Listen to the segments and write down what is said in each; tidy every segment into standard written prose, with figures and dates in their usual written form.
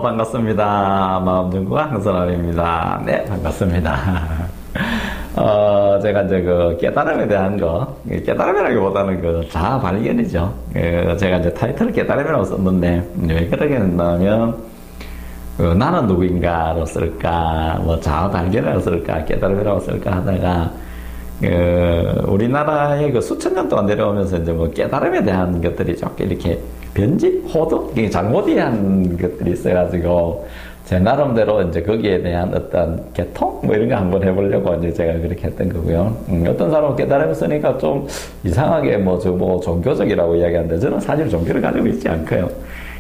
반갑습니다. 마음연구가 황선암입니다. 네, 반갑습니다. 제가 이제 그 깨달음에 대한 깨달음이라기보다는 그 자아 발견이죠. 제가 이제 타이틀을 깨달음이라고 썼는데, 왜 그러게 했냐면, 나는 누구인가로 쓸까, 뭐 자아 발견이라고 쓸까, 깨달음이라고 쓸까 하다가, 우리나라에 그 수천 년 동안 내려오면서 이제 뭐 깨달음에 대한 것들이 조금 이렇게 변질, 호도, 잘못 이해한 것들이 있어가지고, 제 나름대로 이제 거기에 대한 어떤 개통? 뭐 이런 거 한번 해보려고 이제 제가 그렇게 했던 거고요. 어떤 사람은 깨달음을 쓰니까 좀 이상하게 뭐 종교적이라고 이야기하는데, 저는 사실 종교를 가지고 있지 않고요.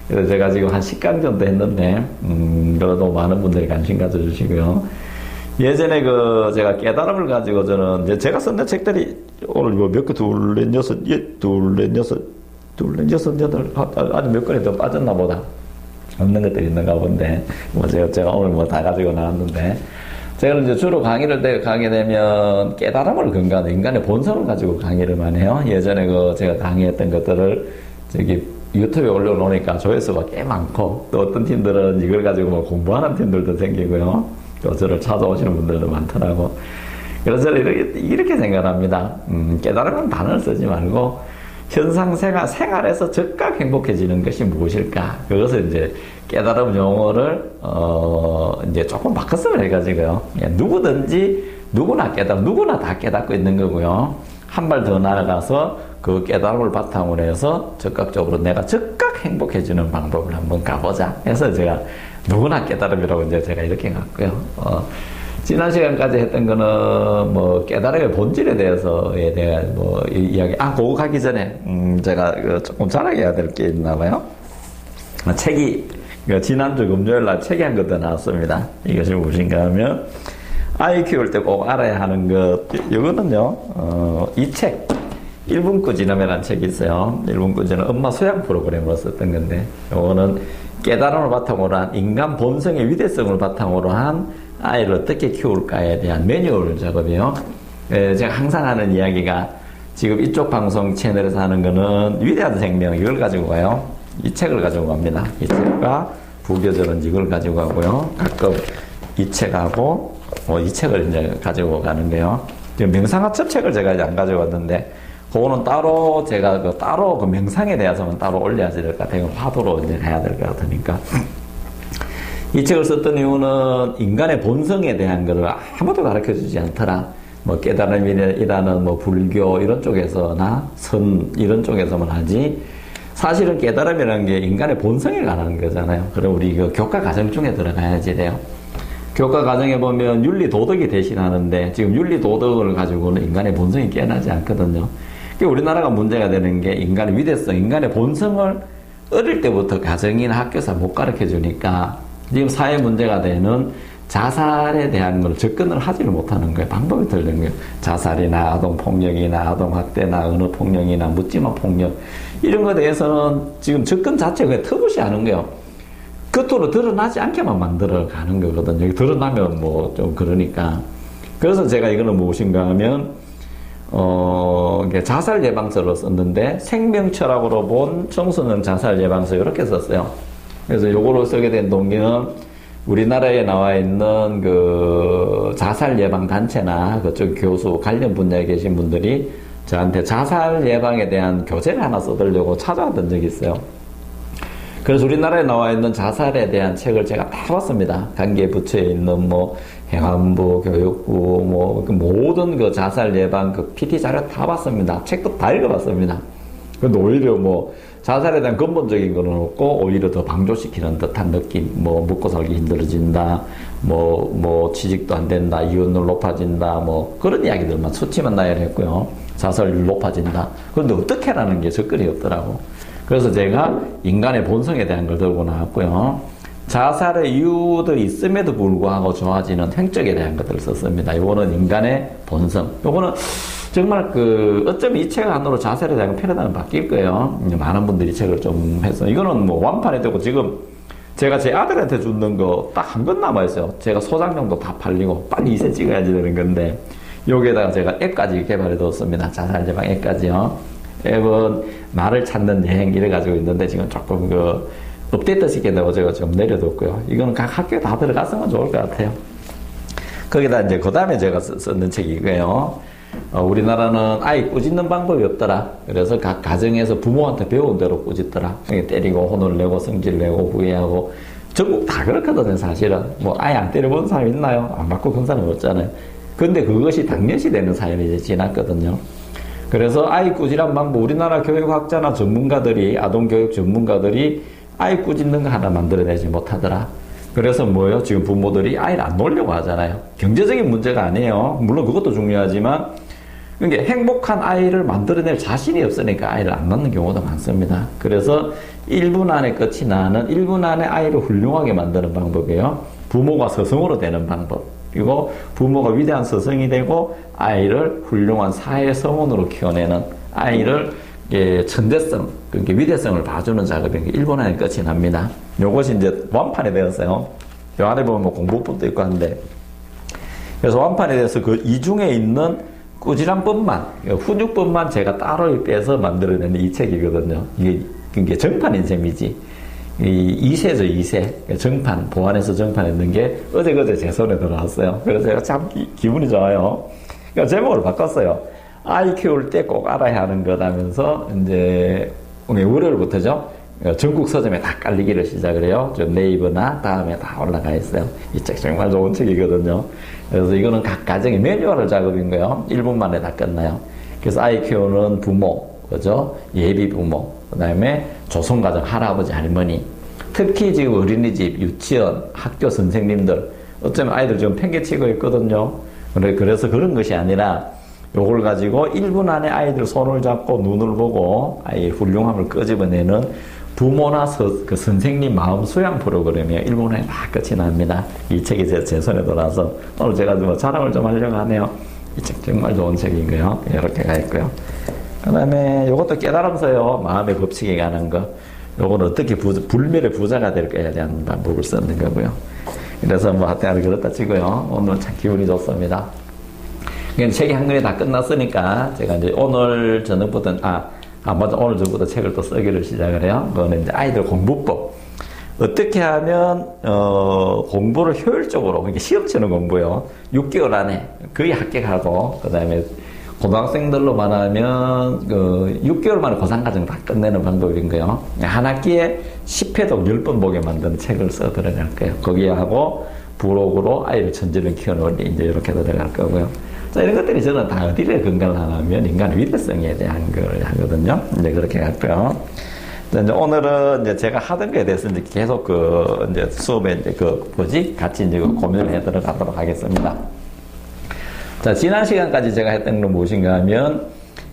그래서 제가 지금 한 10강 정도 했는데, 그래도 많은 분들이 관심 가져주시고요. 예전에 제가 깨달음을 가지고 저는, 이제 제가 썼는 책들이 오늘 뭐 몇 개, 둘, 넷, 여섯, 여덟, 아주 몇 건이 더 빠졌나 보다. 없는 것들이 있는가 본데, 뭐 제가 오늘 뭐 다 가지고 나왔는데, 제가 이제 주로 강의를 가게 되면 깨달음을 근거하는 인간의 본성을 가지고 강의를 많이 해요. 예전에 제가 강의했던 것들을 유튜브에 올려놓으니까 조회수가 꽤 많고, 또 어떤 팀들은 이걸 가지고 뭐 공부하는 팀들도 생기고요. 또 저를 찾아오시는 분들도 많더라고. 그래서 저는 이렇게 생각합니다. 깨달음은 단어를 쓰지 말고, 현상 생활에서 즉각 행복해지는 것이 무엇일까? 그것을 이제 깨달음 용어를, 이제 조금 바꿔서 해가지고요. 누구나 다 깨닫고 있는 거고요. 한 발 더 나아가서 그 깨달음을 바탕으로 해서 즉각적으로 내가 즉각 행복해지는 방법을 한번 가보자. 해서 제가 누구나 깨달음이라고 이제 제가 이렇게 갔고요. 지난 시간까지 했던 거는 뭐 깨달음의 본질에 대해서에 대한 뭐 이야기. 그거 가기 전에 제가 조금 자랑해야 될 게 있나 봐요. 책이 지난주 금요일 날 책이 한 것 더 나왔습니다. 이것이 무엇인가 하면 아이 키울 때 꼭 알아야 하는 것. 이거는요. 이 책 1분꾸 지남이라는 책이 있어요. 1분꾸 지남 엄마 소양 프로그램으로 썼던 건데, 이거는 깨달음을 바탕으로 한 인간 본성의 위대성을 바탕으로 한 아이를 어떻게 키울까에 대한 매뉴얼 작업이에요. 제가 항상 하는 이야기가, 지금 이쪽 방송 채널에서 하는 거는 위대한 생명, 이걸 가지고 가요. 이 책을 가지고 갑니다. 이 책과 부교절은 이걸 가지고 가고요. 가끔 이 책하고 이 책을 이제 가지고 가는 게요. 지금 명상학습 책을 제가 이제 안 가지고 왔는데, 그거는 따로 제가 따로 명상에 대해서는 따로 올려야 될 것 같아요. 화두로 이제 해야 될 것 같으니까. 이 책을 썼던 이유는 인간의 본성에 대한 것을 아무도 가르쳐 주지 않더라. 뭐 깨달음이라는 뭐 불교 이런 쪽에서나 이런 쪽에서만 하지, 사실은 깨달음이라는 게 인간의 본성에 관한 거잖아요. 그럼 우리 교과 과정 중에 들어가야지 돼요. 교과 과정에 보면 윤리 도덕이 대신하는데, 지금 윤리 도덕을 가지고는 인간의 본성이 깨어나지 않거든요. 우리나라가 문제가 되는 게 인간의 위대성, 인간의 본성을 어릴 때부터 가정이나 학교에서 못 가르쳐 주니까 지금 사회 문제가 되는 자살에 대한 걸 접근을 하지를 못하는 거예요. 방법이 틀린 거예요. 자살이나 아동폭력이나 아동학대나 언어폭력이나 묻지마 폭력, 이런 거에 대해서는 지금 접근 자체가 터부시 하는 거예요. 겉으로 드러나지 않게만 만들어 가는 거거든요. 드러나면 뭐 좀 그러니까. 그래서 제가 이거는 무엇인가 하면, 자살 예방서로 썼는데, 생명철학으로 본 청소년 자살 예방서, 이렇게 썼어요. 그래서 요거를 쓰게 된 동기는, 우리나라에 나와 있는 자살 예방 단체나 그쪽 교수 관련 분야에 계신 분들이 저한테 자살 예방에 대한 교재를 하나 써드리려고 찾아왔던 적이 있어요. 그래서 우리나라에 나와 있는 자살에 대한 책을 제가 다 봤습니다. 관계 부처에 있는 행안부, 교육부, 모든 자살 예방 PT 자료 다 봤습니다. 책도 다 읽어봤습니다. 근데 오히려 자살에 대한 근본적인 거는 없고, 오히려 더 방조시키는 듯한 느낌, 먹고 살기 힘들어진다, 취직도 안 된다, 이혼율 높아진다, 그런 이야기들만 수치만 나열했고요. 자살률 높아진다. 그런데 어떻게 라는 게 접근이 없더라고. 그래서 제가 인간의 본성에 대한 걸 들고 나왔고요. 자살의 이유도 있음에도 불구하고 좋아지는 행적에 대한 것들을 썼습니다. 이거는 인간의 본성. 이거는 정말 어쩌면 이 책 안으로 자살에 대한 패러다임이 바뀔 거예요. 많은 분들이 책을 좀 해서. 이거는 완판이 되고, 지금 제가 제 아들한테 주는 거 딱 한 권 남아있어요. 제가 소장용도 다 팔리고 빨리 이세 찍어야지 되는 건데, 여기에다가 제가 앱까지 개발해 뒀습니다. 자살 예방 앱까지요. 앱은 나를 찾는 여행 이래 가지고 있는데, 지금 조금 업데이트 시킨다고 제가 좀 내려뒀고요. 이거는 각 학교에 다 들어갔으면 좋을 것 같아요. 거기다 이제 그 다음에 제가 썼는 책이 이거예요. 우리나라는 아이 꾸짖는 방법이 없더라. 그래서 각 가정에서 부모한테 배운 대로 꾸짖더라. 때리고 혼을 내고 성질 내고 후회하고. 전국 다 그렇거든요, 사실은. 뭐 아예 안 때려본 사람 있나요? 안 맞고 그런 사람 없잖아요. 근데 그것이 당연시 되는 사연이 이제 지났거든요. 그래서 아이 꾸지란 방법, 우리나라 교육학자나 전문가들이, 아동교육 전문가들이 아이 꾸짖는 거 하나 만들어내지 못하더라. 그래서 뭐예요? 지금 부모들이 아이를 안 놓으려고 하잖아요. 경제적인 문제가 아니에요. 물론 그것도 중요하지만, 그러니까 행복한 아이를 만들어낼 자신이 없으니까 아이를 안 낳는 경우도 많습니다. 그래서 1분 안에 끝이 나는 1분 안에 아이를 훌륭하게 만드는 방법이에요. 부모가 스승으로 되는 방법. 그리고 부모가 위대한 스승이 되고 아이를 훌륭한 사회 성원으로 키워내는 아이를 천대성, 그러니까 위대성을 봐주는 작업이 1분 안에 끝이 납니다. 요것이 이제 완판이 되었어요. 요 안에 보면 뭐 공부법도 있고 한데. 그래서 완판이 돼서 그 이중에 있는 꾸지람법만, 훈육법만 제가 따로 빼서 만들어낸 이 책이거든요. 이게 정판인 셈이지. 이 2세죠, 2세. 정판, 보안해서 정판했는 게 어제 제 손에 들어왔어요. 그래서 제가 참 기분이 좋아요. 그러니까 제목을 바꿨어요. 아이 키울 때 꼭 알아야 하는 것 하면서, 이제, 오늘 월요일부터죠. 전국 서점에 다 깔리기를 시작을 해요. 저 네이버나 다음에 다 올라가 있어요. 이 책 정말 좋은 책이거든요. 그래서 이거는 각 가정의 매뉴얼을 작업인 거예요. 1분 만에 다 끝나요. 그래서 아이 키우는 부모, 그죠? 예비 부모, 그 다음에 조선가정 할아버지, 할머니, 특히 지금 어린이집, 유치원, 학교 선생님들, 어쩌면 아이들 지금 팽개치고 있거든요. 그래서 그런 것이 아니라, 요걸 가지고 1분 안에 아이들 손을 잡고 눈을 보고 아이의 훌륭함을 끄집어내는 부모나 그 선생님 마음 수양 프로그램이에요. 1분 안에 다 끝이 납니다. 이 책이 제 손에 들어와서 오늘 제가 뭐 자랑을 좀 하려고 하네요. 이 책 정말 좋은 책인 거요. 이렇게 가 있고요. 그 다음에 요것도 깨달음서요. 마음의 법칙에 관한 거. 요거는 어떻게 불멸의 부자가 될 거에 대한 방법을 쓰는 거고요. 그래서 뭐 하여튼 그렇다 치고요. 오늘 참 기분이 좋습니다. 책이 한 권이 다 끝났으니까 제가 이제 오늘 저녁부터 맞아, 오늘 저녁부터 책을 또 쓰기를 시작을 해요. 그거는 이제 아이들 공부법. 어떻게 하면 공부를 효율적으로, 그러니까 시험 치는 공부요. 6개월 안에 거의 합격하고, 그 다음에 고등학생들로만 하면 6개월 만에 고상과정 다 끝내는 방법인 거예요. 한 학기에 10회독 10번 보게 만드는 책을 써 들어갈 거예요. 거기에 하고 부록으로 아이를 천재를 키우는 원리 이제 이렇게 들어갈 거고요. 자, 이런 것들이 저는 다 어디에 근거를 하냐면 인간의 위대성에 대한 걸 하거든요. 이제 그렇게 갈게요. 이제 오늘은 이제 제가 하던 거에 대해서 이제 계속 이제 수업에 이제 같이 이제 고민을 해 들어가도록 하겠습니다. 자, 지난 시간까지 제가 했던 건 무엇인가 하면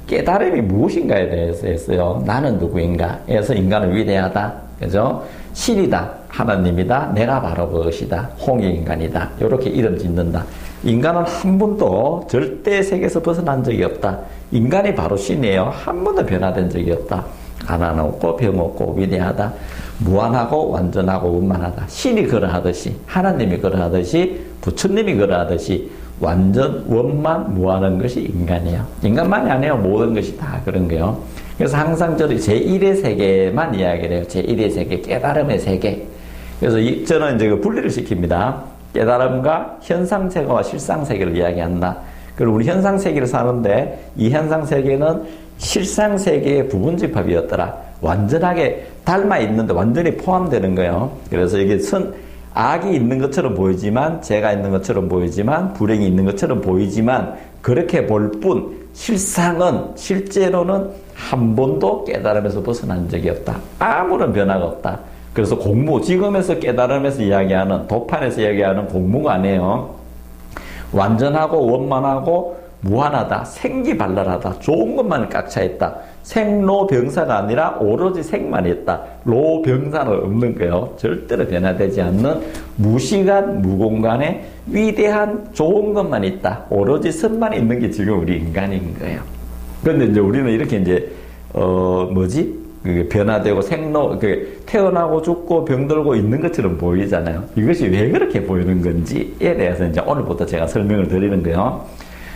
깨달음이 무엇인가에 대해서 했어요. 나는 누구인가? 에서 인간은 위대하다. 그죠? 신이다. 하나님이다. 내가 바로 그것이다. 홍익인간이다. 이렇게 이름 짓는다. 인간은 한 번도 절대 세계에서 벗어난 적이 없다. 인간이 바로 신이에요. 한 번도 변화된 적이 없다. 가난 없고 병 없고 위대하다. 무한하고 완전하고 원만하다. 신이 그러하듯이, 하나님이 그러하듯이, 부처님이 그러하듯이 완전 원만 무한한 것이 인간이에요. 인간만이 아니에요. 모든 것이 다 그런 거예요. 그래서 항상 저는 제1의 세계만 이야기를 해요. 제1의 세계, 깨달음의 세계. 그래서 저는 이제 분리를 시킵니다. 깨달음과 현상세계와 실상세계를 이야기한다. 그리고 우리 현상세계를 사는데 이 현상세계는 실상세계의 부분집합이었더라. 완전하게 닮아 있는데 완전히 포함되는 거예요. 그래서 이게 악이 있는 것처럼 보이지만, 죄가 있는 것처럼 보이지만, 불행이 있는 것처럼 보이지만, 그렇게 볼 뿐, 실제로는 한 번도 깨달음에서 벗어난 적이 없다. 아무런 변화가 없다. 그래서 지금에서 깨달음에서 이야기하는, 도판에서 이야기하는 공무가 아니에요. 완전하고 원만하고 무한하다. 생기발랄하다. 좋은 것만 꽉 차 있다. 생로병사가 아니라 오로지 생만 있다. 로병사는 없는 거예요. 절대로 변화되지 않는 무시간 무공간에 위대한 좋은 것만 있다. 오로지 선만 있는 게 지금 우리 인간인 거예요. 그런데 이제 우리는 이렇게 이제 변화되고 태어나고 죽고 병들고 있는 것처럼 보이잖아요. 이것이 왜 그렇게 보이는 건지에 대해서 이제 오늘부터 제가 설명을 드리는 거예요.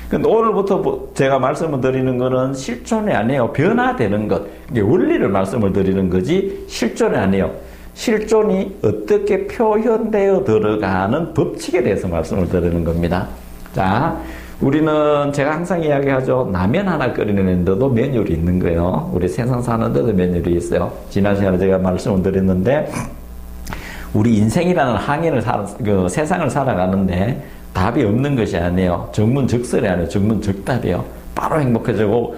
근데 오늘부터 제가 말씀을 드리는 거는 실존이 아니에요. 변화되는 것. 이게 원리를 말씀을 드리는 거지 실존이 아니에요. 실존이 어떻게 표현되어 들어가는 법칙에 대해서 말씀을 드리는 겁니다. 자, 우리는 제가 항상 이야기하죠. 라면 하나 끓이는데도 메뉴를 있는 거예요. 우리 세상 사는데도 메뉴를 있어요. 지난 시간에 제가 말씀을 드렸는데 우리 인생이라는 항해를 세상을 살아가는데 답이 없는 것이 아니에요. 정문적설이 아니에요. 정문적답이에요. 바로 행복해지고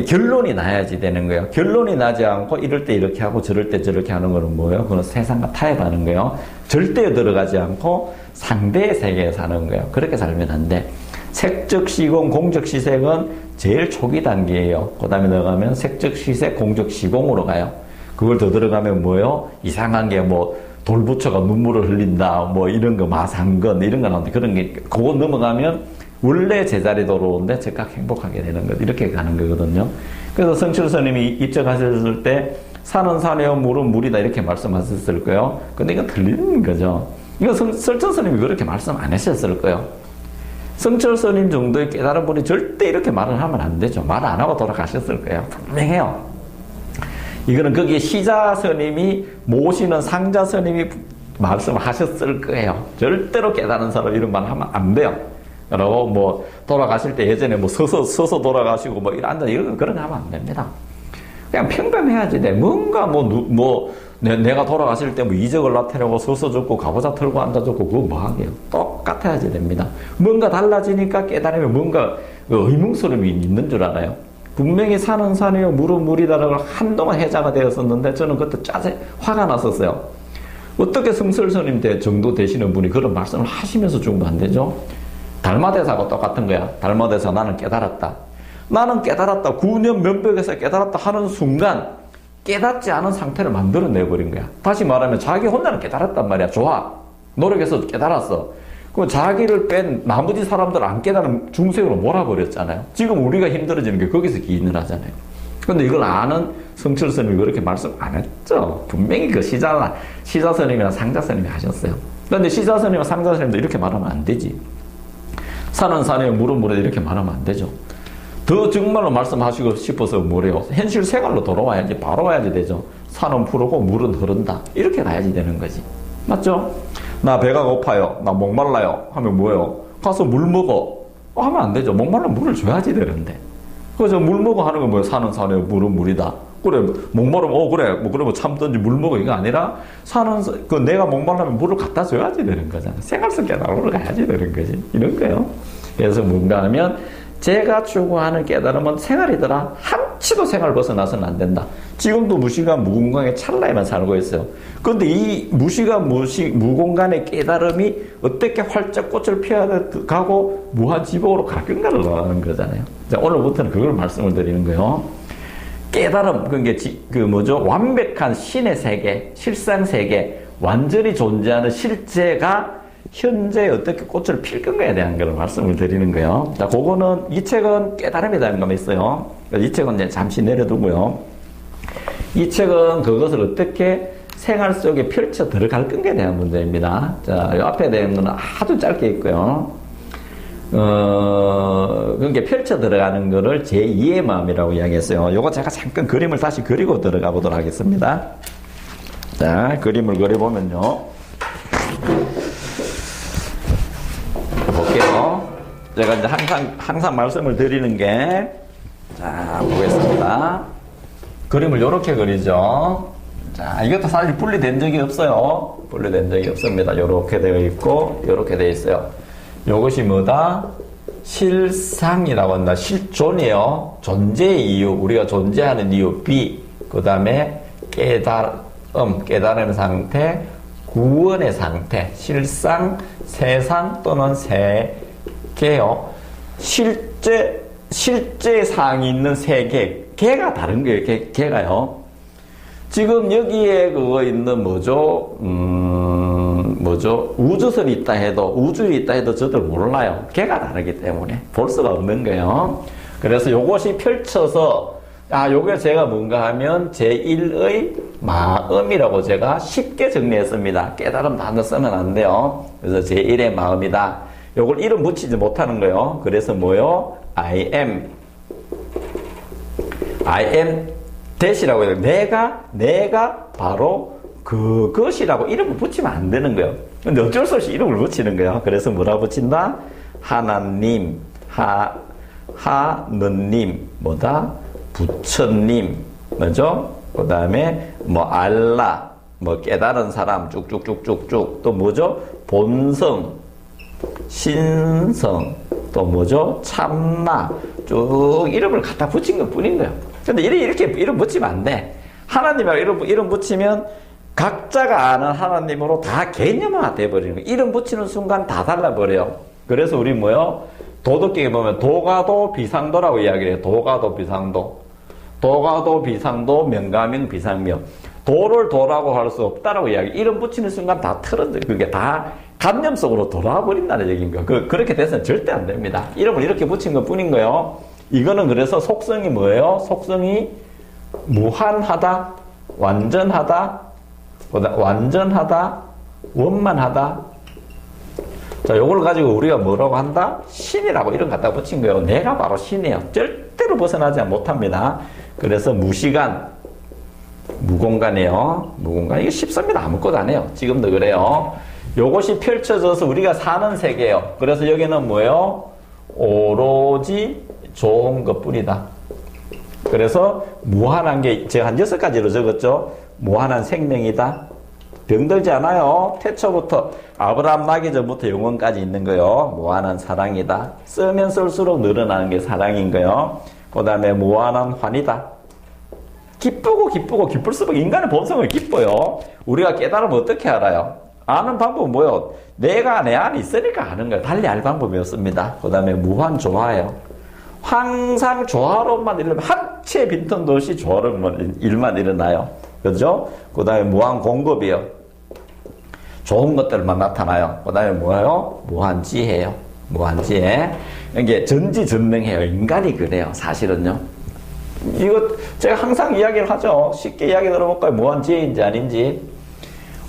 결론이 나야지 되는 거예요. 결론이 나지 않고 이럴 때 이렇게 하고 저럴 때 저렇게 하는 거는 뭐예요? 그건 세상과 타협하는 거예요. 절대에 들어가지 않고 상대의 세계에 사는 거예요. 그렇게 살면 안 돼. 색적 시공, 공적 시색은 제일 초기 단계예요. 그 다음에 들어가면 색적 시색, 공적 시공으로 가요. 그걸 더 들어가면 뭐예요? 이상한 게 뭐 돌부처가 눈물을 흘린다, 뭐 이런 거 마상건 이런 거 나오는데 그런 게 그거 넘어가면 원래 제자리 돌아오는데 즉각 행복하게 되는 것 이렇게 가는 거거든요. 그래서 성철 스님이 입적하셨을 때 산은 산이요 물은 물이다 이렇게 말씀하셨을 거예요. 근데 이건 틀리는 거죠. 이거 성철 스님이 그렇게 말씀 안 하셨을 거예요. 성철 스님 정도의 깨달은 분이 절대 이렇게 말을 하면 안 되죠. 말 안 하고 돌아가셨을 거예요. 분명해요. 이거는 거기에 시자 스님이 모시는 상자 스님이 말씀하셨을 거예요. 절대로 깨달은 사람 이런 말 하면 안 돼요. 그리고 뭐 돌아가실 때 예전에 뭐 서서 돌아가시고 뭐 이런 앉아 이런 그런 거 하면 안 됩니다. 그냥 평범해야지 돼. 뭔가 내가 돌아가실 때 뭐 이적을 나타내고 서서 죽고 가보자 털고 앉아 죽고 그거 뭐 하게요. 똑같아야지 됩니다. 뭔가 달라지니까 깨달으면 뭔가 의문스러움이 있는 줄 알아요. 분명히 산은 산이요 물은 물이다라고 한동안 해자가 되었었는데 저는 그때 짜증 화가 났었어요. 어떻게 성설스님 정도 되시는 분이 그런 말씀을 하시면서 죽으면 안 되죠? 달마대사하고 똑같은 거야. 달마대사 나는 깨달았다. 나는 깨달았다. 9년 면벽에서 깨달았다 하는 순간 깨닫지 않은 상태를 만들어내버린 거야. 다시 말하면 자기 혼자는 깨달았단 말이야. 좋아. 노력해서 깨달았어. 그 자기를 뺀 나머지 사람들 안 깨달은 중생으로 몰아버렸잖아요. 지금 우리가 힘들어지는 게 거기서 기인을 하잖아요. 근데 이걸 아는 성철 스님이 그렇게 말씀 안 했죠. 분명히 그 시자 스님이나 상자 스님이 하셨어요. 근데 시자 스님이나 상자 스님도 이렇게 말하면 안 되지. 산은 산에 물은 물에 이렇게 말하면 안 되죠. 더 정말로 말씀하시고 싶어서 뭐래요? 현실 생활로 돌아와야지 바로 와야지 되죠. 산은 푸르고 물은 흐른다. 이렇게 가야지 되는 거지. 맞죠? 나 배가 고파요. 나 목말라요. 하면 뭐예요? 가서 물 먹어. 하면 안 되죠. 목말라면 물을 줘야지 되는데. 그래서 물 먹어 하는 건 뭐예요? 산은 산에 물은 물이다. 그래 목마르면 그래 뭐 그러면 참든지 물 먹어 이거 아니라 내가 목말라면 물을 갖다 줘야지 되는 거잖아. 생활 속 깨달음으로 가야지 되는 거지. 이런 거예요. 그래서 뭔가 하면 제가 추구하는 깨달음은 생활이더라. 한치도 생활 벗어나서는 안 된다. 지금도 무시간 무공간의 찰나에만 살고 있어요. 그런데 이 무시간 무공간의 깨달음이 어떻게 활짝 꽃을 피워가고 무한지복으로 갈 건가를 말하는 거잖아요. 자, 오늘부터는 그걸 말씀을 드리는 거예요. 깨달음, 그게 완벽한 신의 세계, 실상 세계, 완전히 존재하는 실제가 현재 어떻게 꽃을 필 건가에 대한 걸 말씀을 드리는 거예요. 자, 그거는 이 책은 깨달음에 대한 거가 있어요. 이 책은 이제 잠시 내려두고요. 이 책은 그것을 어떻게 생활 속에 펼쳐 들어갈 건가에 대한 문제입니다. 자, 이 앞에 대한 거는 아주 짧게 있고요. 그게 펼쳐 들어가는 거를 제2의 마음이라고 이야기했어요. 요거 제가 잠깐 그림을 다시 그리고 들어가 보도록 하겠습니다. 자, 그림을 그려보면요. 볼게요. 제가 이제 항상 말씀을 드리는 게, 자, 보겠습니다. 그림을 요렇게 그리죠. 자, 이것도 사실 분리된 적이 없어요. 분리된 적이 없습니다. 요렇게 되어 있고, 요렇게 되어 있어요. 요것이 뭐다? 실상이라고 한다. 실존이에요. 존재의 이유, 우리가 존재하는 이유, B. 그 다음에 깨달음 상태, 구원의 상태, 실상, 세상 또는 세계요. 실제상이 있는 세계, 개가 다른 거예요. 개가요. 지금 여기에 그거 있는 우주선이 있다 해도, 우주에 있다 해도 저들 몰라요. 개가 다르기 때문에 볼 수가 없는 거예요. 그래서 요것이 펼쳐서, 요게 제가 뭔가 하면 제1의 마음이라고 제가 쉽게 정리했습니다. 깨달음 단어 쓰면 안 돼요. 그래서 제1의 마음이다. 요걸 이름 붙이지 못하는 거예요. 그래서 뭐요? I am 대시라고 해요. 내가 바로 그것이라고 이름을 붙이면 안 되는 거예요. 근데 어쩔 수 없이 이름을 붙이는 거예요. 그래서 뭐라 붙인다? 하나님, 하느님, 뭐다? 부처님, 뭐죠? 그 다음에 뭐 알라, 뭐 깨달은 사람, 쭉쭉쭉쭉쭉. 또 뭐죠? 본성, 신성, 또 뭐죠? 참나, 쭉 이름을 갖다 붙인 것 뿐인 거예요. 근데 이렇게 이름 붙이면 안 돼. 하나님이라고 이름 붙이면 각자가 아는 하나님으로 다 개념화 돼버리는 거예요. 이름 붙이는 순간 다 달라버려요. 그래서 우리 뭐요? 도덕경에 보면 도가도 비상도라고 이야기를 해요. 도가도 비상도. 도가도 비상도 명가명 비상명. 도를 도라고 할 수 없다라고 이야기. 이름 붙이는 순간 다 틀어져. 그게 다 감염 속으로 돌아와 버린다는 얘기인 거예요. 그렇게 돼서는 절대 안 됩니다. 이름을 이렇게 붙인 것 뿐인 거예요. 이거는 그래서 속성이 뭐예요? 속성이 무한하다, 완전하다, 완전하다, 원만하다. 자, 요걸 가지고 우리가 뭐라고 한다? 신이라고 이름 갖다 붙인 거예요. 내가 바로 신이에요. 절대로 벗어나지 못합니다. 그래서 무시간, 무공간이에요. 무공간. 이게 쉽습니다. 아무것도 안 해요. 지금도 그래요. 요것이 펼쳐져서 우리가 사는 세계예요. 그래서 여기는 뭐예요? 오로지 좋은 것 뿐이다. 그래서 무한한 게 제가 한 6가지로 적었죠. 무한한 생명이다. 병들지 않아요. 태초부터 아브라함 나기 전부터 영원까지 있는 거요. 무한한 사랑이다. 쓰면 쓸수록 늘어나는 게 사랑인 거요. 그 다음에 무한한 환이다. 기쁘고 기쁠수록 인간의 본성을 기뻐요. 우리가 깨달으면 어떻게 알아요? 아는 방법은 뭐예요? 내가 내 안에 있으니까 아는 거예요. 달리 알 방법이 없습니다. 그 다음에 무한 조화예요. 항상 조화로만 일어나면 한치의 빈틈도 없이 조화로운 일만 일어나요. 그죠? 그 다음에 무한 공급이요. 좋은 것들만 나타나요. 그 다음에 뭐예요? 무한 지혜예요. 무한 지혜. 이게 전지전능해요. 인간이 그래요. 사실은요. 이거 제가 항상 이야기를 하죠. 쉽게 이야기 들어볼까요? 무한 지혜인지 아닌지.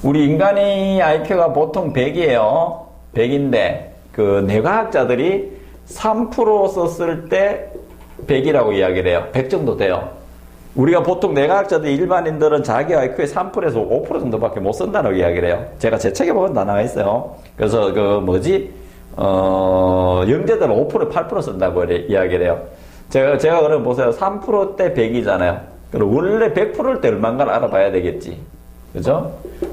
우리 인간의 IQ가 보통 100이에요. 100인데 그 뇌과학자들이 3% 썼을 때 100이라고 이야기를 해요. 100 정도 돼요. 우리가 보통 뇌과학자들 일반인들은 자기 IQ의 3%에서 5% 정도밖에 못 쓴다고 이야기를 해요. 제가 제 책에 보면 다 나와 있어요. 그래서 영재들은 5% 8% 쓴다고 이야기를 해요. 제가 그러면 보세요. 3%대 100이잖아요. 그럼 원래 100%일 때 얼마인가를 알아봐야 되겠지. 그죠?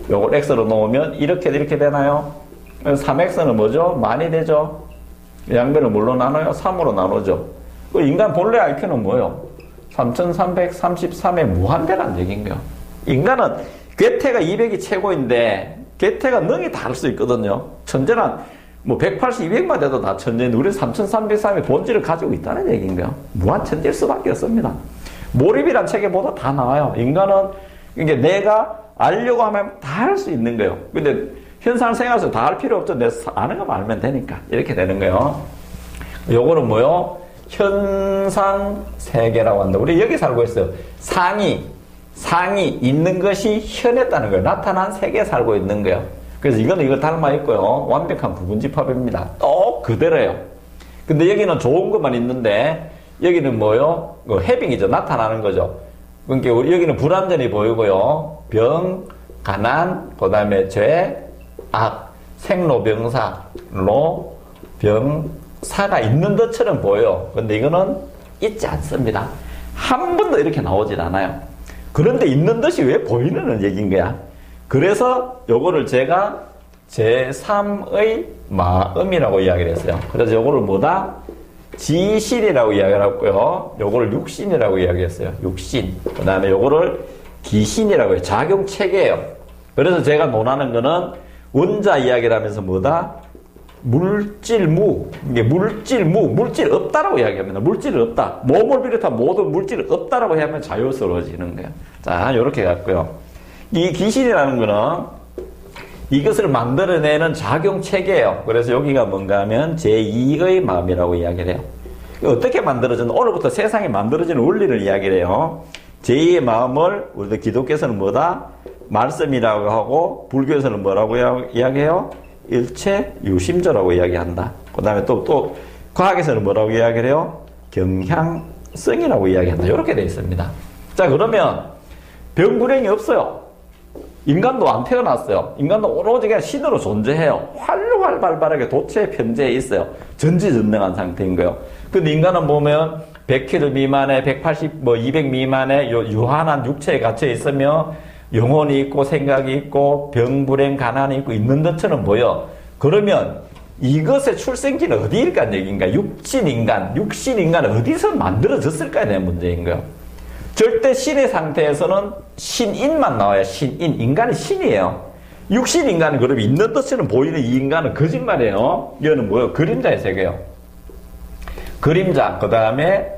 요걸 X로 놓으면 이렇게 되나요? 3X는 뭐죠? 많이 되죠? 양변을 뭘로 나눠요? 3으로 나누죠. 그 인간 본래 IQ는 뭐예요? 3333의 무한대란 얘기인 거예요. 인간은 괴테가 200이 최고인데 괴테가 능이 다를 수 있거든요. 천재는 뭐 180, 200만 돼도 다 천재인데 우리는 3303의 본질을 가지고 있다는 얘기인 거예요. 무한 천재일 수밖에 없습니다. 몰입이란 책에 보다 다 나와요. 인간은 이게 내가 알려고 하면 다 할 수 있는 거예요. 근데 현상 생활에서 다 할 필요 없죠. 내가 아는 것만 알면 되니까. 이렇게 되는 거예요. 요거는 뭐요? 현상 세계라고 한다. 우리 여기 살고 있어요. 상이 있는 것이 현했다는 거예요. 나타난 세계에 살고 있는 거예요. 그래서 이거는 이걸 닮아 있고요. 완벽한 부분집합입니다. 또 그대로예요. 근데 여기는 좋은 것만 있는데 여기는 뭐요? 해빙이죠. 나타나는 거죠. 그러니까 여기는 불완전히 보이고요. 병, 가난, 그 다음에 죄, 악, 생로병사로 병사가 있는 것처럼 보여요. 근데 이거는 있지 않습니다. 한 번도 이렇게 나오질 않아요. 그런데 있는 듯이 왜 보이는 얘기인 거야? 그래서 요거를 제가 제3의 마음이라고 이야기를 했어요. 그래서 요거를 뭐다? 지신이라고 이야기를 했고요. 요거를 육신이라고 이야기했어요. 육신. 그 다음에 요거를 기신이라고 해요. 작용체계예요. 그래서 제가 논하는 거는 원자 이야기를 하면서 뭐다? 물질무. 이게 물질 없다라고 이야기합니다. 물질 없다. 몸을 비롯한 모든 물질 없다라고 하면 자유스러워지는 거예요. 자, 요렇게 갔고요. 이 기신이라는 거는 이것을 만들어내는 작용체계예요. 그래서 여기가 뭔가 하면 제2의 마음이라고 이야기를 해요. 어떻게 만들어지는, 오늘부터 세상이 만들어지는 원리를 이야기를 해요. 제2의 마음을 우리도 기독교에서는 뭐다? 말씀이라고 하고 불교에서는 뭐라고 이야기해요? 일체 유심조라고 이야기한다. 그 다음에 또 과학에서는 뭐라고 이야기를 해요? 경향성이라고 이야기한다. 이렇게 되어 있습니다. 자, 그러면 병불행이 없어요. 인간도 안 태어났어요. 인간도 오로지 그냥 신으로 존재해요. 활발하게 도체 편재에 있어요. 전지전능한 상태인 거예요. 근데 인간은 보면 100kg 미만에 180, 200 미만에 유한한 육체에 갇혀 있으며 영혼이 있고 생각이 있고 병불행 가난이 있고 있는 것처럼 보여. 그러면 이것의 출생지는 어디일까 얘기인가? 육신인간 어디서 만들어졌을까에 대한 문제인 거예요. 절대 신의 상태에서는 신인만 나와요. 신인. 인간은 신이에요. 육신인간은 그럼 있는 것처럼 보이는 이 인간은 거짓말이에요. 이거는 뭐예요? 그림자의 세계예요. 그림자, 그 다음에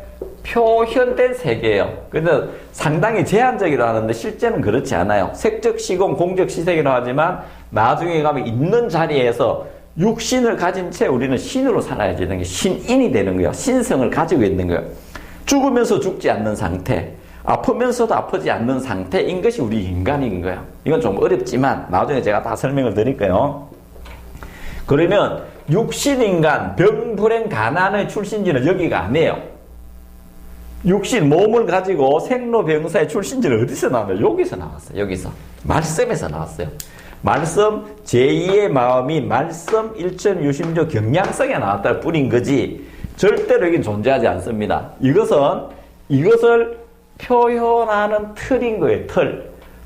표현된 세계예요. 그래서 상당히 제한적이라 하는데 실제는 그렇지 않아요. 색적 시공, 공적 시색이라 하지만 나중에 가면 있는 자리에서 육신을 가진 채 우리는 신으로 살아야 되는 게 신인이 되는 거예요. 신성을 가지고 있는 거예요. 죽으면서 죽지 않는 상태, 아프면서도 아프지 않는 상태인 것이 우리 인간인 거예요. 이건 좀 어렵지만 나중에 제가 다 설명을 드릴게요. 그러면 육신인간, 병불행, 가난의 출신지는 여기가 아니에요. 육신, 몸을 가지고 생로병사의 출신지는 어디서 나왔나요? 여기서 나왔어요. 여기서. 말씀에서 나왔어요. 말씀, 제2의 마음이 말씀, 일천유심조 경량성에 나왔다는 뿐인 거지 절대로 여긴 존재하지 않습니다. 이것을 표현하는 틀인 거예요.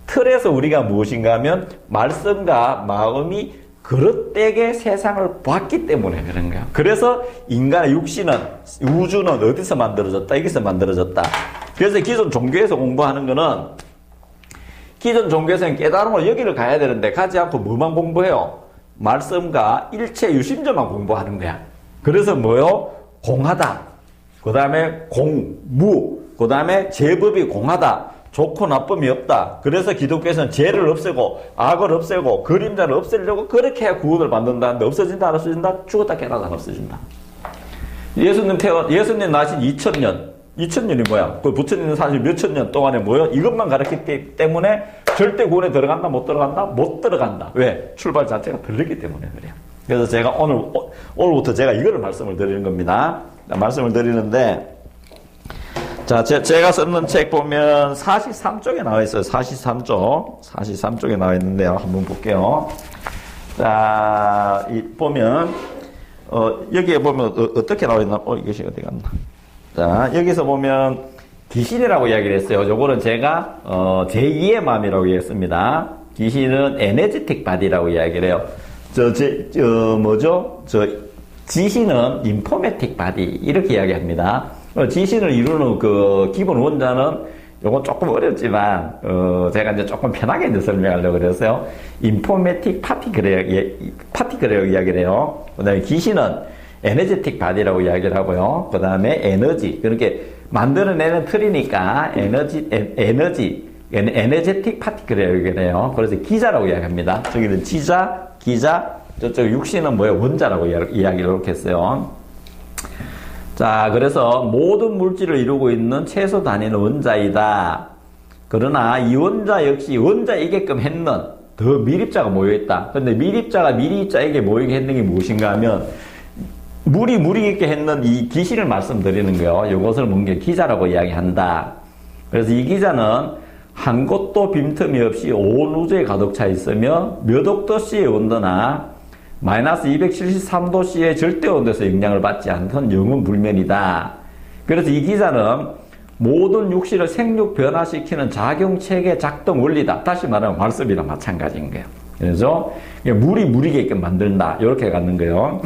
틀에서 우리가 무엇인가 하면 말씀과 마음이 그릇되게 세상을 봤기 때문에 그런 거야. 그래서 인간의 육신은, 우주는 어디서 만들어졌다? 여기서 만들어졌다. 그래서 기존 종교에서 공부하는 거는, 기존 종교에서는 깨달음을 여기를 가야 되는데 가지 않고 뭐만 공부해요? 말씀과 일체 유심조만 공부하는 거야. 그래서 뭐요? 공하다. 그 다음에 무. 그 다음에 제법이 공하다. 좋고 나쁨이 없다. 그래서 기독교에서는 죄를 없애고 악을 없애고 그림자를 없애려고 그렇게 해야 구원을 받는다는데 없어진다 안 없어진다? 죽었다 깨어나다 안 없어진다. 예수님 나신 2000년이 뭐야? 그 부처님 사실 몇천 년 동안에 뭐야? 이것만 가르쳤기 때문에 절대 구원에 들어간다 못 들어간다? 못 들어간다. 왜? 출발 자체가 다르기 때문에 그래요. 그래서 제가 오늘부터 제가 이거를 말씀을 드리는 겁니다. 말씀을 드리는데 자, 제가 쓰는 책 보면 43쪽에 나와 있어요. 43쪽에 나와 있는데요. 한번 볼게요. 자, 보면, 여기에 보면, 어떻게 나와 있나? 이것이 어디 갔나? 자, 여기서 보면, 귀신이라고 이야기를 했어요. 요거는 제가, 제2의 마음이라고 얘기했습니다. 귀신은 에너지틱 바디라고 이야기를 해요. 지신은 인포메틱 바디, 이렇게 이야기합니다. 지신을 이루는 그 기본 원자는 요건 조금 어렵지만 제가 이제 조금 편하게 이제 설명하려고 그랬어요. 인포메틱 파티클이라고 이야기를 해요. 그 다음에 귀신은 에너지틱 바디라고 이야기를 하고요. 그 다음에 에너지, 그렇게 만들어내는 틀이니까 에너제틱 파티클이라고 이야기를 해요. 그래서 기자라고 이야기합니다. 저기는 기자, 저쪽 육신은 뭐예요? 원자라고 이야기를 이렇게 했어요. 자, 그래서 모든 물질을 이루고 있는 최소 단위는 원자이다. 그러나 이 원자 역시 원자이게끔 했는 더 미립자가 모여있다. 그런데 미립자가 미립자에게 모이게 했는 게 무엇인가 하면 물이 있게 했는 이 기신을 말씀드리는 거예요. 이것을 뭔가 기자라고 이야기한다. 그래서 이 기자는 한 곳도 빈틈이 없이 온 우주에 가득 차 있으며 몇 억도씨의 온도나 마이너스 273도씨의 절대 온도에서 영향을 받지 않던 영원 불면이다. 그래서 이 기자는 모든 육신을 생육 변화시키는 작용체계 작동 원리다. 다시 말하면 말씀이랑 마찬가지인 거예요. 그래서 물이 무리게끔 만든다. 이렇게 갖는 거예요.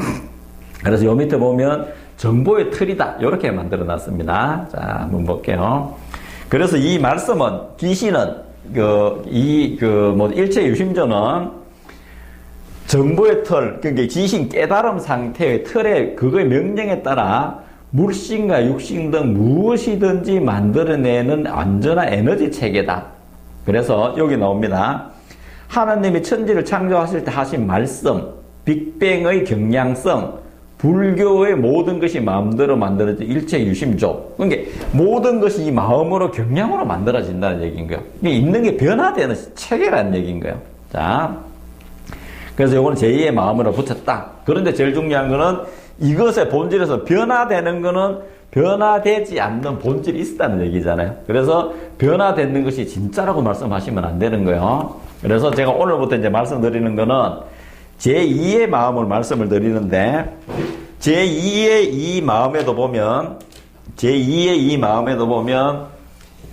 그래서 요 밑에 보면 정보의 틀이다. 이렇게 만들어 놨습니다. 자, 한번 볼게요. 그래서 이 말씀은, 귀신은, 일체 유심조는 정보의 틀, 그러니까 귀신 깨달음 상태의 틀에 그거의 명령에 따라 물신과 육신 등 무엇이든지 만들어내는 완전한 에너지 체계다. 그래서 여기 나옵니다. 하나님이 천지를 창조하실 때 하신 말씀, 빅뱅의 경량성, 불교의 모든 것이 마음대로 만들어진 일체 유심조. 그러니까 모든 것이 이 마음으로 경량으로 만들어진다는 얘기인 거예요. 이게 있는 게 변화되는 체계라는 얘기인 거예요. 자. 그래서 이거는 제2의 마음으로 붙였다. 그런데 제일 중요한 거는 이것의 본질에서 변화되는 거는 변화되지 않는 본질이 있다는 얘기잖아요. 그래서 변화되는 것이 진짜라고 말씀하시면 안 되는 거예요. 그래서 제가 오늘부터 이제 말씀드리는 거는 제2의 마음을 말씀을 드리는데, 제2의 이 마음에도 보면, 제2의 이 마음에도 보면,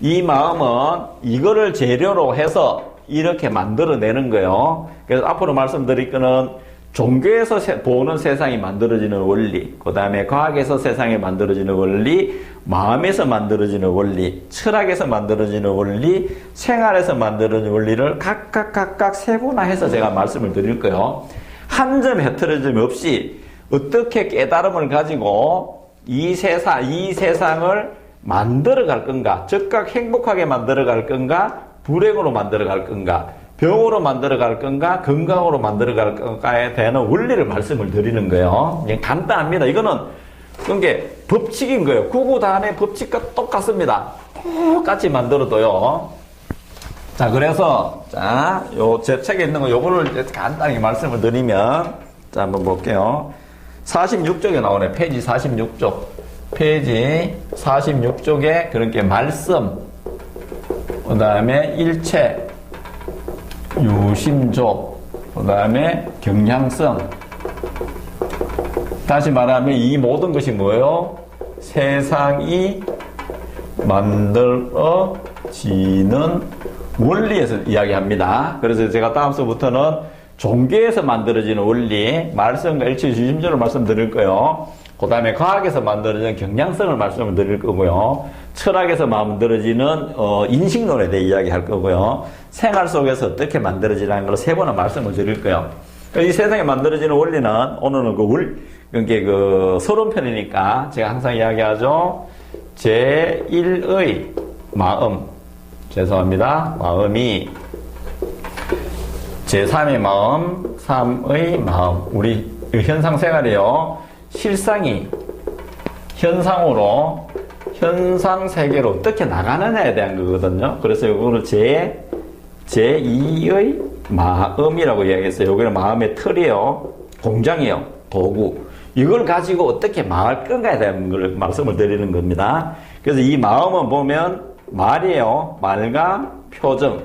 이 마음은 이거를 재료로 해서 이렇게 만들어내는 거예요. 그래서 앞으로 말씀드릴 거는 종교에서 보는 세상이 만들어지는 원리, 그 다음에 과학에서 세상이 만들어지는 원리, 마음에서 만들어지는 원리, 철학에서 만들어지는 원리, 생활에서 만들어지는 원리를 각각 세분화해서 제가 말씀을 드릴 거예요. 한 점 흐트러짐 없이 어떻게 깨달음을 가지고 이 세상을 만들어 갈 건가, 즉각 행복하게 만들어 갈 건가, 불행으로 만들어 갈 건가, 병으로 만들어 갈 건가, 건강으로 만들어 갈 건가에 대한 원리를 말씀을 드리는 거예요. 그냥 간단합니다. 이거는 그게 법칙인 거예요. 구구단의 법칙과 똑같습니다. 똑같이 만들어도요. 자, 그래서, 자, 제 책에 있는 거, 요거를 간단하게 말씀을 드리면, 자, 한번 볼게요. 46쪽에 나오네. 페이지 46쪽. 페이지 46쪽에 그렇게 말씀, 그 다음에 일체, 유심조, 그 다음에 경향성. 다시 말하면 이 모든 것이 뭐예요? 세상이 만들어지는 원리에서 이야기합니다. 그래서 제가 다음 수부터는 종교에서 만들어지는 원리, 말씀과 일체 유심조를 말씀드릴 거예요. 그 다음에 과학에서 만들어지는 경향성을 말씀을 드릴 거고요. 철학에서 만들어지는 인식론에 대해 이야기할 거고요. 생활 속에서 어떻게 만들어지라는 걸 세 번은 말씀을 드릴 거예요. 이 세상에 만들어지는 원리는 오늘은 그 서론편이니까 제가 항상 이야기하죠. 제1의 마음, 죄송합니다. 마음이 제3의 마음, 3의 마음. 우리 현상 생활이요. 실상이 현상으로 현상 세계로 어떻게 나가느냐에 대한 거거든요. 그래서 이거를 제2의 마음이라고 이야기했어요. 여기는 마음의 틀이에요. 공장이에요. 도구. 이걸 가지고 어떻게 망할 건가에 대한 걸 말씀을 드리는 겁니다. 그래서 이 마음은 보면 말이에요. 말과 표정.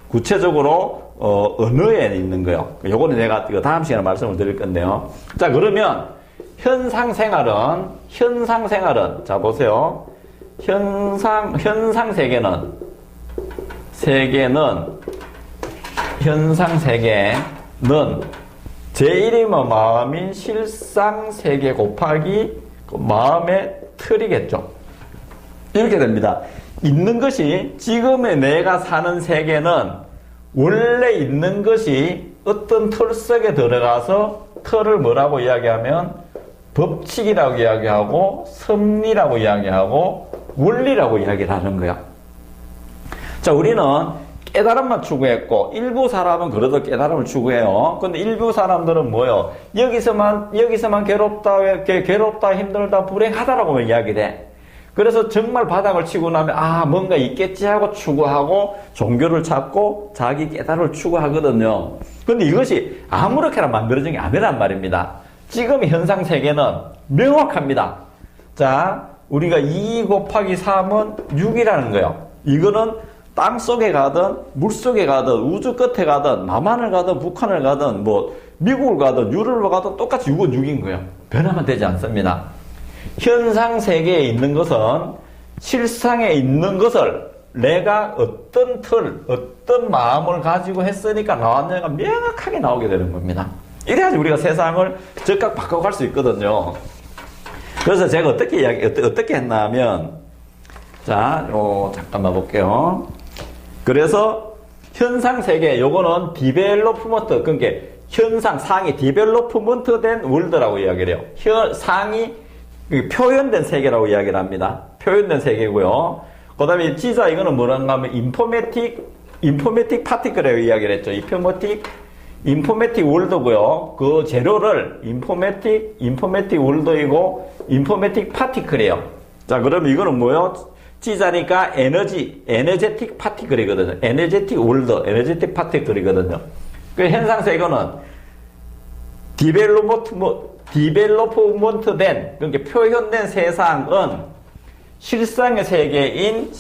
구체적으로 언어에 있는 거예요. 요거는 제가 다음 시간에 말씀을 드릴 건데요. 자, 그러면 현상 생활은 자 보세요. 현상 세계는 제1의 마음인 실상 세계 곱하기 그 마음의 틀이겠죠. 이렇게 됩니다. 있는 것이 지금의 내가 사는 세계는 원래 있는 것이 어떤 틀 속에 들어가서 틀을 뭐라고 이야기하면 법칙이라고 이야기하고 섭리라고 이야기하고 원리라고 이야기를 하는 거야. 자, 우리는 깨달음만 추구했고 일부 사람은 그래도 깨달음을 추구해요. 근데 일부 사람들은 뭐요? 여기서만 괴롭다, 힘들다, 불행하다라고 이야기를 해. 그래서 정말 바닥을 치고 나면 뭔가 있겠지 하고 추구하고 종교를 찾고 자기 깨달음을 추구하거든요. 근데 이것이 아무렇게나 만들어진 게 아니란 말입니다. 지금 현상 세계는 명확합니다. 자, 우리가 2 곱하기 3은 6이라는 거예요. 이거는 땅 속에 가든 물 속에 가든 우주 끝에 가든 남한을 가든 북한을 가든 미국을 가든 유럽을 가든 똑같이 6은 6인 거예요. 변하면 되지 않습니다. 현상 세계에 있는 것은 실상에 있는 것을 내가 어떤 어떤 마음을 가지고 했으니까 나왔느냐가 명확하게 나오게 되는 겁니다. 이래야지 우리가 세상을 즉각 바꿔갈 수 있거든요. 그래서 제가 어떻게 했나 하면, 자, 잠깐만 볼게요. 그래서 현상 세계, 요거는 디벨로프먼트, 그러니까 상이 디벨로프먼트 된 월드라고 이야기를 해요. 상이 표현된 세계라고 이야기를 합니다. 표현된 세계고요. 그 다음에 지자 이거는 뭐란가 하면 인포메틱 파티클이라고 이야기를 했죠. 인포메틱 월드고요. 그 재료를 인포메틱 월드이고 인포메틱 파티클이에요. 자, 그럼 이거는 뭐요? 지자니까 에너제틱 파티클이거든요. 에너제틱 월드, 에너제틱 파티클이거든요. 그 현상 세계는 디벨로프먼트 된, 그러니까 표현된 세상은 실상 세계인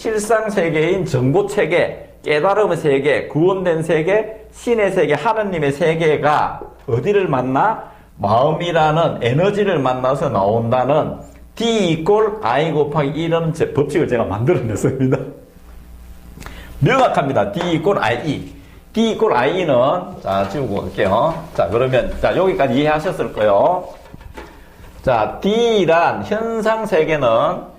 정보 체계, 깨달음의 세계, 구원된 세계, 신의 세계, 하느님의 세계가 어디를 만나? 마음이라는 에너지를 만나서 나온다는 D = I 곱하기 1은 법칙을 제가 만들어냈습니다. 명확합니다. D = IE. D = IE는, 자, 지우고 갈게요. 자, 그러면, 자, 여기까지 이해하셨을 거예요. 자, D란 현상 세계는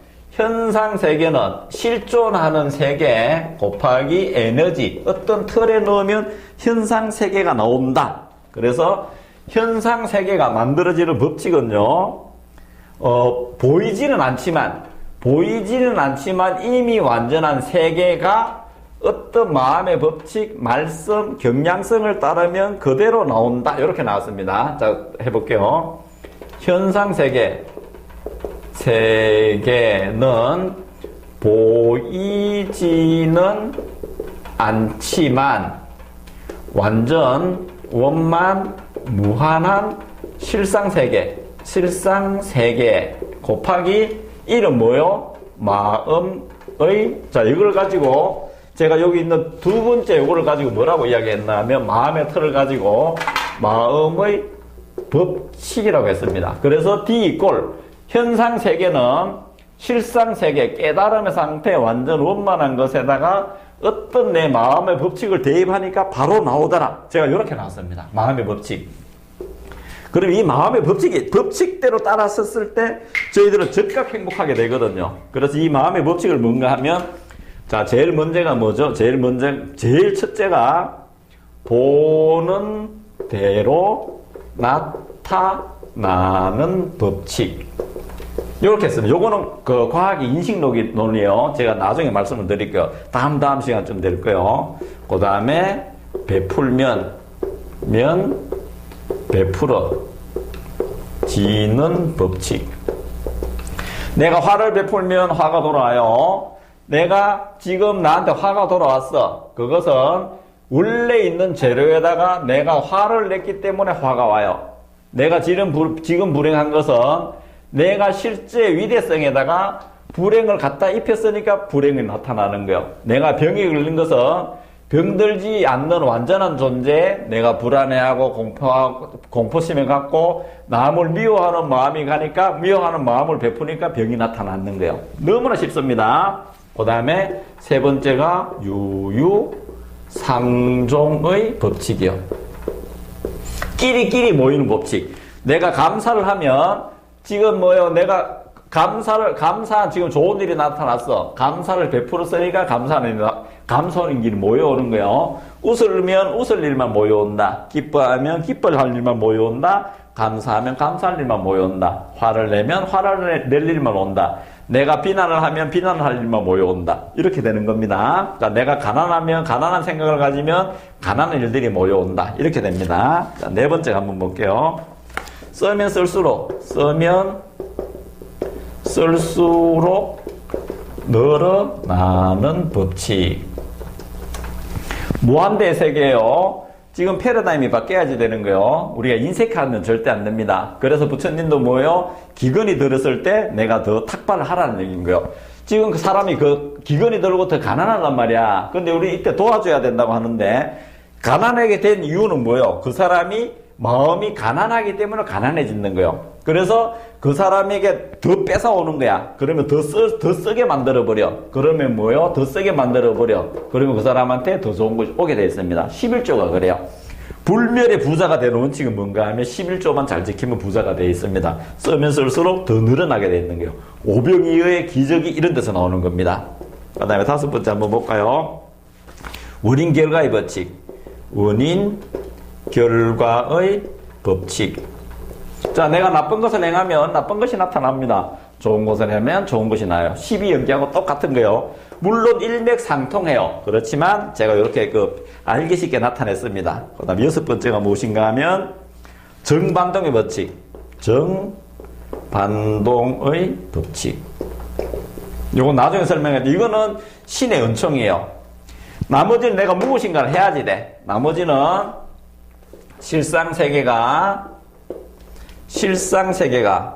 실존하는 세계 곱하기 에너지. 어떤 틀에 넣으면 현상 세계가 나온다. 그래서 현상 세계가 만들어지는 법칙은요, 보이지는 않지만 이미 완전한 세계가 어떤 마음의 법칙, 말씀, 경향성을 따르면 그대로 나온다. 이렇게 나왔습니다. 자, 해볼게요. 현상 세계는 보이지는 않지만 완전 원만 무한한 실상세계 곱하기 1은 뭐요? 마음의, 자, 이걸 가지고 제가 여기 있는 두 번째 이거를 가지고 뭐라고 이야기했냐면 마음의 틀을 가지고 마음의 법칙이라고 했습니다. 그래서 D = 현상 세계는 실상 세계, 깨달음의 상태, 완전 원만한 것에다가 어떤 내 마음의 법칙을 대입하니까 바로 나오더라. 제가 이렇게 나왔습니다. 마음의 법칙. 그럼 이 마음의 법칙대로 따랐었을 때 저희들은 즉각 행복하게 되거든요. 그래서 이 마음의 법칙을 뭔가 하면, 자, 제일 문제가 뭐죠? 제일 첫째가 보는 대로 나타나는 법칙. 이렇게 했습니다. 요거는 그 과학의 인식론이에요. 제가 나중에 말씀을 드릴게요. 다음 시간쯤 될 거예요. 그 다음에 베풀면 베풀어지는 법칙. 내가 화를 베풀면 화가 돌아와요. 내가 지금 나한테 화가 돌아왔어. 그것은 원래 있는 재료에다가 내가 화를 냈기 때문에 화가 와요. 내가 지금 불행한 것은 내가 실제 위대성에다가 불행을 갖다 입혔으니까 불행이 나타나는 거예요. 내가 병에 걸린 것은 병들지 않는 완전한 존재, 내가 불안해하고 공포심에 갖고 남을 미워하는 마음이 가니까 미워하는 마음을 베푸니까 병이 나타나는 거예요. 너무나 쉽습니다. 그 다음에 세 번째가 유유상종의 법칙이요. 끼리끼리 모이는 법칙. 내가 감사를 하면 지금 뭐요? 내가 지금 좋은 일이 나타났어. 감사를 베풀었으니까 감사하는 길이 모여오는 거예요. 웃으면 웃을 일만 모여온다. 기뻐하면 기뻐할 일만 모여온다. 감사하면 감사할 일만 모여온다. 화를 내면 화를 낼 일만 온다. 내가 비난을 하면 비난을 할 일만 모여온다. 이렇게 되는 겁니다. 그러니까 내가 가난하면 가난한 생각을 가지면 가난한 일들이 모여온다. 이렇게 됩니다. 자, 네 번째 한번 볼게요. 쓰면 쓸수록 늘어나는 법칙. 무한대의 세계예요. 지금 패러다임이 바뀌어야지 되는 거예요. 우리가 인색하면 절대 안 됩니다. 그래서 부처님도 뭐예요? 기근이 들었을 때 내가 더 탁발을 하라는 얘기인 거예요. 지금 그 사람이 그 기근이 들고 더 가난하단 말이야. 근데 우리 이때 도와줘야 된다고 하는데, 가난하게 된 이유는 뭐예요? 그 사람이 마음이 가난하기 때문에 가난해지는 거예요. 그래서 그 사람에게 더 뺏어오는 거야. 그러면 더 쓰게 만들어버려. 그러면 뭐예요? 더 쓰게 만들어버려. 그러면 그 사람한테 더 좋은 것이 오게 되어 있습니다. 11조가 그래요. 불멸의 부자가 되는 원칙은 뭔가 하면 11조만 잘 지키면 부자가 되어 있습니다. 쓰면 쓸수록 더 늘어나게 되어 있는 거예요. 오병이어의 기적이 이런 데서 나오는 겁니다. 그 다음에 다섯 번째 한번 볼까요? 원인 결과의 법칙. 원인 결과의 법칙. 자, 내가 나쁜 것을 행하면 나쁜 것이 나타납니다. 좋은 것을 하면 좋은 것이 나요. 12연기하고 똑같은 거예요. 물론 일맥상통해요. 그렇지만 제가 이렇게 알기 쉽게 나타냈습니다. 그 다음 여섯 번째가 무엇인가 하면 정반동의 법칙. 정반동의 법칙. 이건 나중에 설명할게요. 이거는 신의 은총이에요. 나머지는 내가 무엇인가를 해야지 돼. 나머지는 실상세계가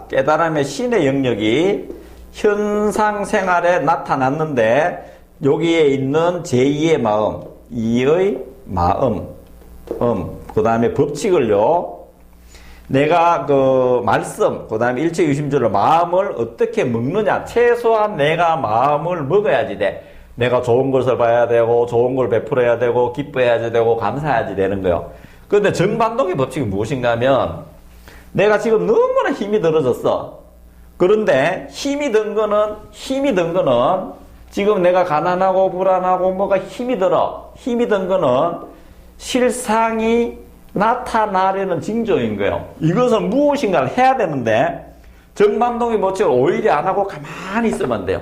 깨달음의 신의 영역이 현상생활에 나타났는데 여기에 있는 제2의 마음, 2의 마음, 그 다음에 법칙을요, 내가 그 말씀, 그 다음에 일체유심주로 마음을 어떻게 먹느냐. 최소한 내가 마음을 먹어야지 돼. 내가 좋은 것을 봐야 되고, 좋은 걸 베풀어야 되고, 기뻐해야지 되고, 감사해야지 되는 거예요. 그런데 정반동의 법칙이 무엇인가 하면, 내가 지금 너무나 힘이 들어졌어. 그런데 힘이 든 거는 지금 내가 가난하고 불안하고 뭐가 힘이 들어. 힘이 든 거는 실상이 나타나려는 징조인 거예요. 이것은 무엇인가를 해야 되는데 정반동의 법칙을 오히려 안 하고 가만히 있으면 안 돼요.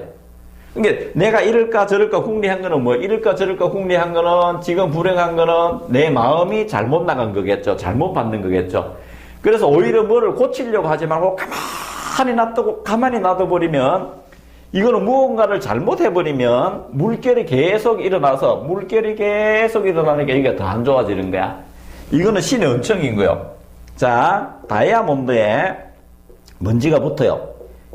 그러니까 내가 이럴까 저럴까 궁리한 거는 뭐 이럴까 저럴까 궁리한 거는 지금 불행한 거는 내 마음이 잘못 나간 거겠죠. 잘못 받는 거겠죠. 그래서 오히려 뭐를 고치려고 하지 말고 가만히 놔둬버리면 이거는 무언가를 잘못해버리면 물결이 계속 일어나니까 이게 더 안 좋아지는 거야. 이거는 신의 은총인 거예요. 자, 다이아몬드에 먼지가 붙어요.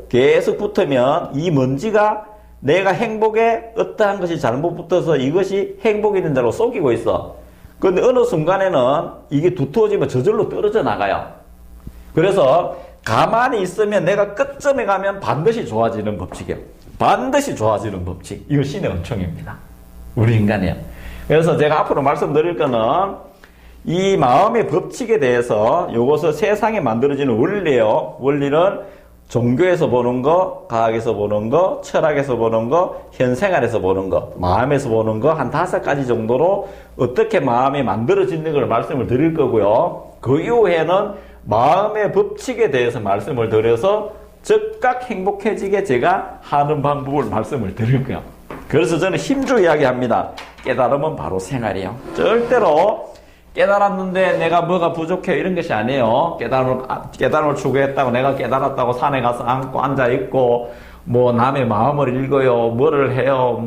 계속 붙으면 이 먼지가 내가 행복에 어떠한 것이 잘못 붙어서 이것이 행복이 된 자로 속이고 있어. 그런데 어느 순간에는 이게 두터워지면 저절로 떨어져 나가요. 그래서 가만히 있으면 내가 끝점에 가면 반드시 좋아지는 법칙이에요. 반드시 좋아지는 법칙. 이거 신의 은총입니다. 우리 인간이에요. 그래서 제가 앞으로 말씀드릴 거는 이 마음의 법칙에 대해서 이것을 세상에 만들어지는 원리예요. 원리는 종교에서 보는 거, 과학에서 보는 거, 철학에서 보는 거, 현생활에서 보는 거, 마음에서 보는 거 한 5가지 정도로 어떻게 마음이 만들어지는 걸 말씀을 드릴 거고요. 그 이후에는 마음의 법칙에 대해서 말씀을 드려서 즉각 행복해지게 제가 하는 방법을 말씀을 드릴 거예요. 그래서 저는 힘주 이야기합니다. 깨달음은 바로 생활이에요. 절대로 깨달았는데 내가 뭐가 부족해 이런 것이 아니에요. 깨달음을 추구했다고 내가 깨달았다고 산에 가서 앉고 앉아있고 뭐 남의 마음을 읽어요. 뭐를 해요.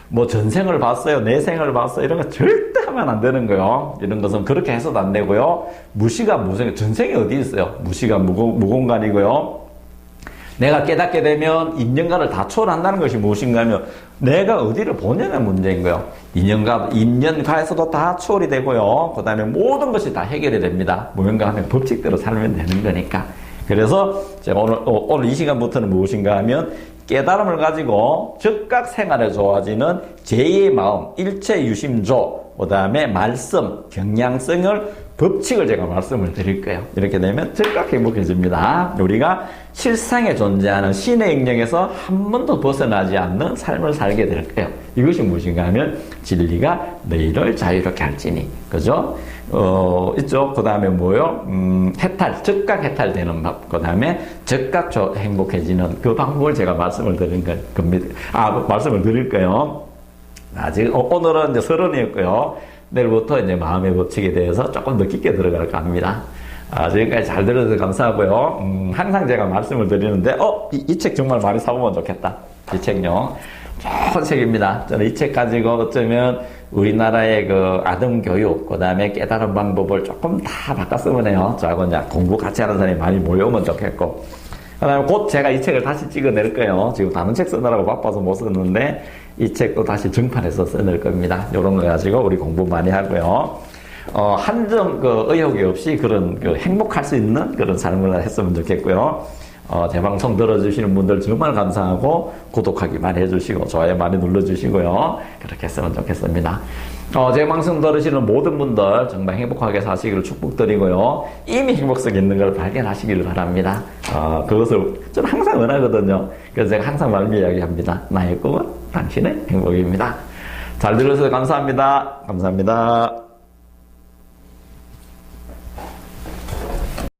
뭐 전생을 봤어요. 내생을 봤어요. 이런 거 절대 하면 안 되는 거예요. 이런 것은 그렇게 해서도 안 되고요. 무시가 무슨 전생이 어디 있어요. 무시가 무공간이고요. 내가 깨닫게 되면 인연가를 다 초월한다는 것이 무엇인가 하면 내가 어디를 보냐는 문제인 거예요. 인연가에서도 다 초월이 되고요. 그 다음에 모든 것이 다 해결이 됩니다. 뭔가 하면 법칙대로 살면 되는 거니까. 그래서 제가 오늘 이 시간부터는 무엇인가 하면 깨달음을 가지고 즉각 생활에 좋아지는 제2의 마음, 일체유심조, 그 다음에 말씀, 경량성을 법칙을 제가 말씀을 드릴 거예요. 이렇게 되면 즉각 행복해집니다. 우리가 실상에 존재하는 신의 영역에서 한 번도 벗어나지 않는 삶을 살게 될 거예요. 이것이 무엇인가 하면 진리가 너희를 자유롭게 할지니. 그죠? 있죠? 그 다음에 뭐요? 즉각 해탈되는 법. 그 다음에 즉각 행복해지는 그 방법을 제가 말씀을 드린 겁니다. 말씀을 드릴 거예요. 아직, 오늘은 이제 30이었고요. 내일부터 이제 마음의 법칙에 대해서 조금 더 깊게 들어갈까 합니다. 지금까지 잘 들어줘서 감사하고요. 항상 제가 말씀을 드리는데, 이 책 정말 많이 사보면 좋겠다. 이 책요. 좋은 책입니다. 저는 이 책 가지고 어쩌면 우리나라의 그 아동교육, 그 다음에 깨달은 방법을 조금 다 바꿨으면 해요. 저하고 이제 공부 같이 하는 사람이 많이 모여오면 좋겠고. 그 다음에 곧 제가 이 책을 다시 찍어낼 거예요. 지금 다른 책 쓰느라고 바빠서 못 썼는데, 이 책도 다시 정판해서 써낼 겁니다. 이런 거 가지고 우리 공부 많이 하고요. 한점 의혹이 없이 그런 행복할 수 있는 그런 삶을 했으면 좋겠고요. 제 방송 들어주시는 분들 정말 감사하고 구독하기 많이 해주시고 좋아요 많이 눌러주시고요. 그렇게 했으면 좋겠습니다. 제 방송 들으시는 모든 분들 정말 행복하게 사시기를 축복드리고요. 이미 행복성 있는 걸 발견하시기를 바랍니다. 그것을 저는 항상 원하거든요. 그래서 제가 항상 말미 이야기합니다. 나의 꿈은 당신의 행복입니다. 잘 들어주셔서 감사합니다. 감사합니다.